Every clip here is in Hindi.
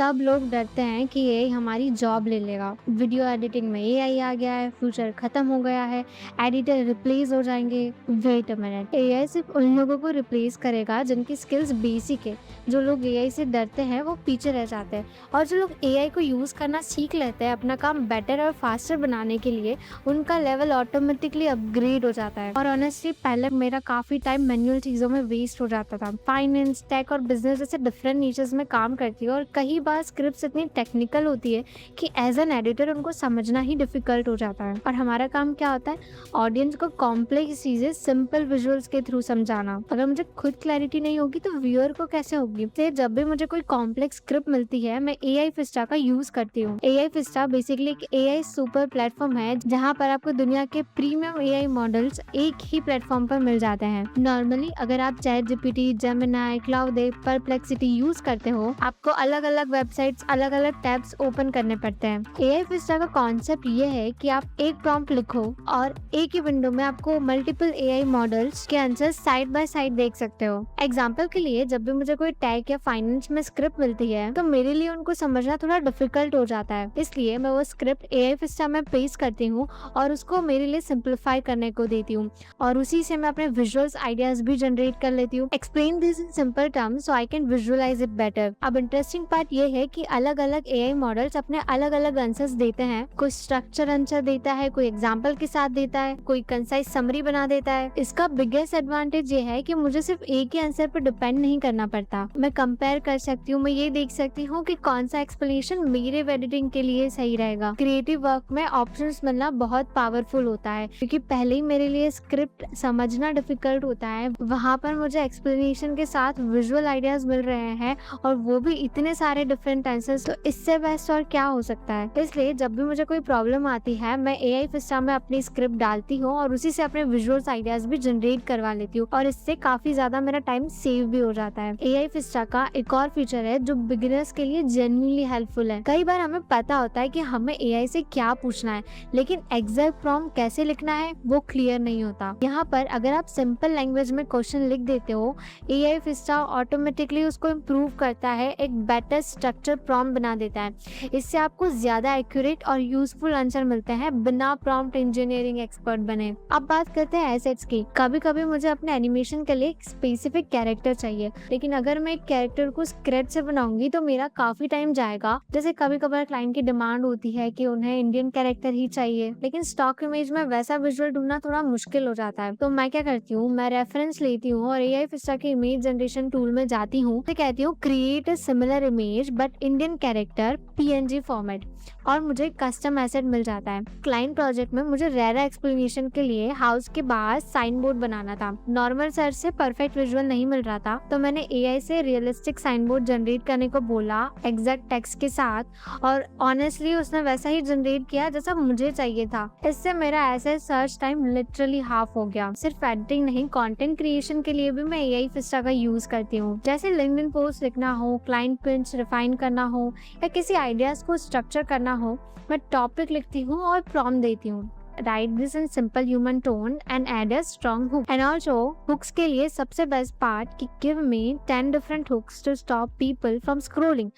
सब लोग डरते हैं कि एआई हमारी जॉब ले लेगा। वीडियो एडिटिंग में एआई आ गया है, फ्यूचर खत्म हो गया है, एडिटर रिप्लेस हो जाएंगे। वेट अ मिनट, एआई सिर्फ उन लोगों को रिप्लेस करेगा जिनकी स्किल्स बेसिक है। जो लोग एआई से डरते हैं वो पीछे रह जाते हैं, और जो लोग एआई को यूज करना सीख लेते हैं अपना काम बेटर और फास्टर बनाने के लिए, उनका लेवल ऑटोमेटिकली अपग्रेड हो जाता है। और ऑनेस्टली पहले मेरा काफी टाइम मैनुअल चीजों में वेस्ट हो जाता था। फाइनेंस, टेक और बिजनेस जैसे डिफरेंट नीचेस में काम करती है, और कई बार स्क्रिप्ट्स इतनी टेक्निकल होती है कि एज एन एडिटर उनको समझना ही डिफिकल्ट हो जाता है। और हमारा काम क्या होता है, ऑडियंस को कॉम्प्लेक्स चीजें सिंपल विजुअल्स के थ्रू समझाना। अगर मुझे खुद क्लैरिटी नहीं होगी तो व्यूअर को कैसे होगी। तो जब भी मुझे कोई कॉम्प्लेक्स स्क्रिप्ट मिलती है, मैं एआई फिस्टा का यूज करती हूँ। एआई फिस्टा बेसिकली एक एआई सुपर प्लेटफॉर्म है जहाँ पर आपको दुनिया के प्रीमियम एआई मॉडल्स एक ही प्लेटफॉर्म पर मिल जाते हैं। नॉर्मली अगर आप chat GPT, Gemini, cloud, perplexity use करते हो, आपको अलग अलग वेबसाइट्स, अलग अलग टैब्स ओपन करने पड़ते हैं। एआई फिस्टा का कॉन्सेप्ट ये है कि आप एक प्रॉम्प्ट लिखो और एक ही विंडो में आपको मल्टीपल एआई मॉडल्स के आंसर साइड बाय साइड देख सकते हो। एग्जांपल के लिए, जब भी मुझे कोई टेक या फाइनेंस में स्क्रिप्ट मिलती है तो मेरे लिए उनको समझना थोड़ा डिफिकल्ट हो जाता है। इसलिए मैं वो स्क्रिप्ट एआई फिस्टा में पेस्ट करती हूँ और उसको मेरे लिए सिंप्लीफाई करने को देती हूँ, और उसी से मैं अपने विजुअल्स आइडियाज भी जनरेट कर लेती हूँ। Explain this in simple terms so I can visualize it better. अब इंटरेस्टिंग पार्ट ये है कि अलग अलग एआई मॉडल्स अपने अलग अलग आंसर्स देते हैं। कोई स्ट्रक्चर आंसर देता है, कोई एग्जाम्पल के साथ देता है, कोई कंसाइज समरी बना देता है। इसका बिगेस्ट एडवांटेज ये है कि मुझे सिर्फ एक ही आंसर पर डिपेंड नहीं करना पड़ता। मैं कंपेयर कर सकती हूँ, मैं ये देख सकती हूँ कि कौन सा एक्सप्लेनेशन मेरे एडिटिंग के लिए सही रहेगा। क्रिएटिव वर्क में ऑप्शंस मिलना बहुत पावरफुल होता है, क्योंकि पहले ही मेरे लिए स्क्रिप्ट समझना डिफिकल्ट होता है, वहाँ पर मुझे एक्सप्लेनेशन के साथ विजुअल आइडियाज मिल रहे हैं, और वो भी इतने सारे डिफरेंट आंसर्स। तो इससे बेस्ट और क्या हो सकता है। इसलिए जब भी मुझे कोई प्रॉब्लम आती है, मैं एआई फिस्टा में अपनी स्क्रिप्ट डालती हूँ और उसी से अपने विजुअल्स आइडियाज भी जनरेट करवा लेती हूँ, और इससे काफी ज्यादा मेरा टाइम सेव भी हो जाता है। एआई फिस्टा का एक और फीचर है जो बिगिनर्स के लिए जेन्युइनली हेल्पफुल है। कई बार हमें पता होता है कि हमें एआई से क्या पूछना है, लेकिन एग्जैक्ट प्रॉम्प्ट कैसे लिखना है वो क्लियर नहीं होता। यहाँ पर अगर आप सिंपल लैंग्वेज में क्वेश्चन लिख देते हो, एआई फिस्टा ऑटोमेटिकली उसको इम्प्रूव करता है, एक बेटर स्ट्रक्चर प्रॉम्प्ट बना देता है। इससे आपको ज्यादा एक्यूरेट और यूजफुल आंसर मिलते हैं बिना प्रॉम्प्ट इंजीनियरिंग एक्सपर्ट बने। अब बात करते हैं एसेट्स की। कभी कभी मुझे अपने एनिमेशन के लिए एक स्पेसिफिक कैरेक्टर चाहिए, लेकिन अगर मैं एक कैरेक्टर को स्क्रैच से बनाऊंगी तो मेरा काफी टाइम जाएगा। जैसे कभी कभार क्लाइंट की डिमांड होती है कि उन्हें इंडियन कैरेक्टर ही चाहिए, लेकिन स्टॉक इमेज में वैसा विजुअल ढूंढना थोड़ा मुश्किल हो जाता है। तो मैं क्या करती हूँ, मैं रेफरेंस लेती हूँ और एआई फिस्टा के इमेज जनरेशन टूल में जाती हूँ, तो कहती हूँ create a similar image but Indian character PNG format, और मुझे कस्टम एसेट मिल जाता है। क्लाइंट प्रोजेक्ट में मुझे रेरा एक्सप्लेनेशन के लिए हाउस के बाहर साइन बोर्ड बनाना था। नॉर्मल सर्च से परफेक्ट विजुअल नहीं मिल रहा था, तो मैंने एआई से रियलिस्टिक साइन बोर्ड जनरेट करने को बोला एग्जैक्ट टेक्स्ट के साथ, और ऑनेस्टली उसने वैसा ही जनरेट किया जैसा मुझे चाहिए था। इससे मेरा ऐसे सर्च टाइम लिटरली हाफ हो गया। सिर्फ एडिटिंग नहीं, कंटेंट क्रिएशन के लिए भी मैं एआई फिस्टा का यूज करती हूँ। जैसे लिंक्डइन पोस्ट लिखना हो, क्लाइंट पिच रिफाइन करना हो, या किसी आइडियाज को स्ट्रक्चर करना हो, मैं टॉपिक लिखती हूँ और प्रॉम्प्ट देती हूँ, write this in simple human tone and add a strong hook. And also hooks के लिए सबसे बेस्ट पार्ट कि give me 10 different hooks to stop people from scrolling.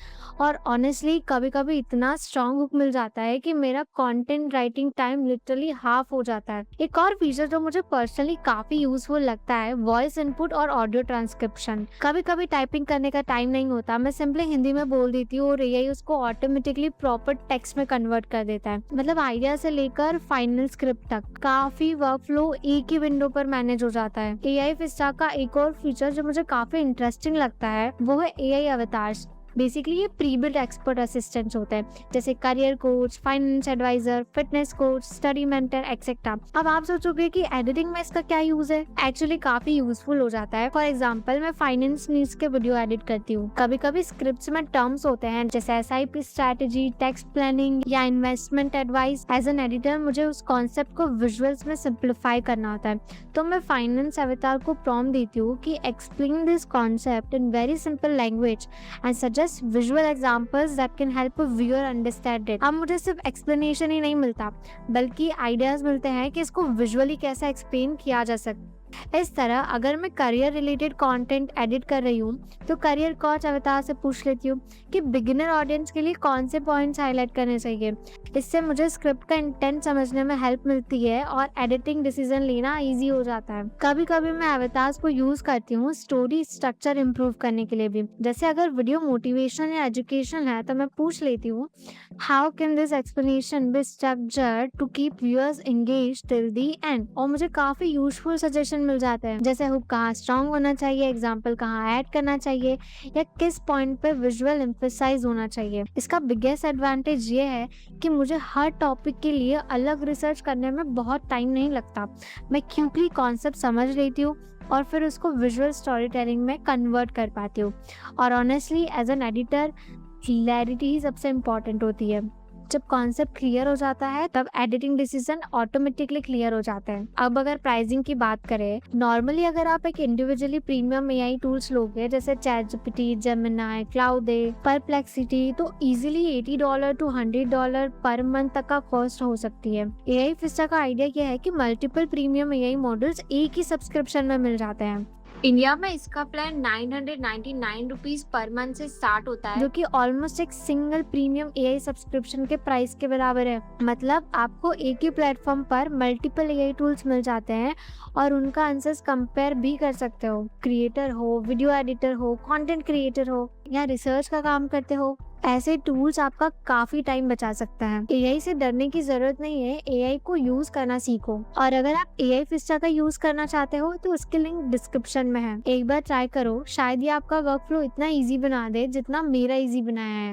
और honestly कभी कभी इतना strong hook मिल जाता है कि मेरा content writing time literally half हो जाता है। एक और फीचर जो मुझे पर्सनली काफी यूजफुल लगता है, वॉइस इनपुट और ऑडियो ट्रांसक्रिप्शन। कभी कभी टाइपिंग करने का टाइम नहीं होता, मैं सिंपली हिंदी में बोल देती हूँ और एआई उसको ऑटोमेटिकली प्रॉपर टेक्स्ट में कन्वर्ट कर देता है। मतलब आइडिया से लेकर फाइनल स्क्रिप्ट तक काफी वर्कफ्लो एक ही विंडो पर मैनेज हो जाता है। एआई फिस्टा का एक और फीचर जो मुझे काफी इंटरेस्टिंग लगता है वो है एआई अवतार्स। बेसिकली ये प्री बिल्ट एक्सपर्ट असिस्टेंट्स होते हैं, जैसे career coach, finance advisor, fitness coach, study mentor etcetera. अब आप सोचोगे कि एडिटिंग में इसका क्या यूज है। एक्चुअली काफी यूजफुल हो जाता है। फॉर एग्जांपल, मैं फाइनेंस न्यूज के वीडियो एडिट करती हूँ। कभी कभी स्क्रिप्ट्स में टर्म्स होते हैं जैसे एसआईपी स्ट्रेटेजी, टैक्स प्लानिंग या investment advice. As an editor मुझे उस कॉन्सेप्ट को विजुअल्स में सिंप्लीफाई करना होता है, तो मैं फाइनेंस अवतार को प्रॉम्प्ट देती हूँ कि explain this concept in very simple language and suggest visual examples that can help a viewer understand it. अब मुझे सिर्फ एक्सप्लेनेशन ही नहीं मिलता, बल्कि आइडियाज मिलते हैं कि इसको विजुअली कैसे एक्सप्लेन किया जा सकता इस तरह अगर मैं करियर रिलेटेड कंटेंट एडिट कर रही हूँ तो करियर कोच अवतार से पूछ लेती हूँ कि बिगिनर ऑडियंस के लिए कौन से पॉइंट्स हाईलाइट करने चाहिए। इससे मुझे स्क्रिप्ट का इंटेंट समझने में हेल्प मिलती है और एडिटिंग डिसीजन लेना इजी हो जाता है। कभी कभी मैं अवतार्स को यूज करती हूँ स्टोरी स्ट्रक्चर इम्प्रूव करने के लिए भी। जैसे अगर वीडियो मोटिवेशन या एजुकेशन है तो मैं पूछ लेती हूँ how can this explanation be structured to keep viewers engaged till the end, और मुझे काफी यूजफुल सजेशन मिल जाते हैं। जैसे हुक कहाँ स्ट्रांग होना चाहिए, एग्जाम्पल कहाँ ऐड करना चाहिए, या किस पॉइंट पे विजुअल एम्फेसाइज होना चाहिए। इसका बिगेस्ट एडवांटेज ये है कि मुझे हर टॉपिक के लिए अलग रिसर्च करने में बहुत टाइम नहीं लगता। मैं क्विकली कॉन्सेप्ट समझ लेती हूँ और फिर उसको विजुअल स्टोरी टेलिंग में कन्वर्ट कर पाती हूँ। और honestly as an editor clarity ही सबसे इम्पोर्टेंट होती है। जब कॉन्सेप्ट क्लियर हो जाता है तब एडिटिंग डिसीजन ऑटोमेटिकली क्लियर हो जाता है। अब अगर प्राइसिंग की बात करें, नॉर्मली अगर आप एक इंडिविजुअली प्रीमियम एआई टूल्स लोगे जैसे चैटजीपीटी, जेमिनी, क्लाउडे, परप्लेक्सिटी, तो इजीली $80 to $100 पर मंथ तक का कॉस्ट हो सकती है। एआई फिस्टा का आइडिया यह है कि मल्टीपल प्रीमियम एआई मॉडल्स एक ही सब्सक्रिप्शन में मिल जाते हैं। इंडिया में इसका प्लान 999 रुपीज पर मंथ से स्टार्ट होता है, जो कि ऑलमोस्ट एक सिंगल प्रीमियम एआई सब्सक्रिप्शन के प्राइस के बराबर है। मतलब आपको एक ही प्लेटफॉर्म पर मल्टीपल एआई टूल्स मिल जाते हैं और उनका आंसर्स कंपेयर भी कर सकते हो। क्रिएटर हो, वीडियो एडिटर हो, कंटेंट क्रिएटर हो या रिसर्च का काम करते हो, ऐसे टूल्स आपका काफी टाइम बचा सकता है। एआई से डरने की जरूरत नहीं है, एआई को यूज करना सीखो। और अगर आप एआई फिस्टा का यूज करना चाहते हो तो उसकी लिंक डिस्क्रिप्शन में है, एक बार ट्राई करो, शायद ये आपका वर्क फ्लो इतना इजी बना दे जितना मेरा इजी बनाया है।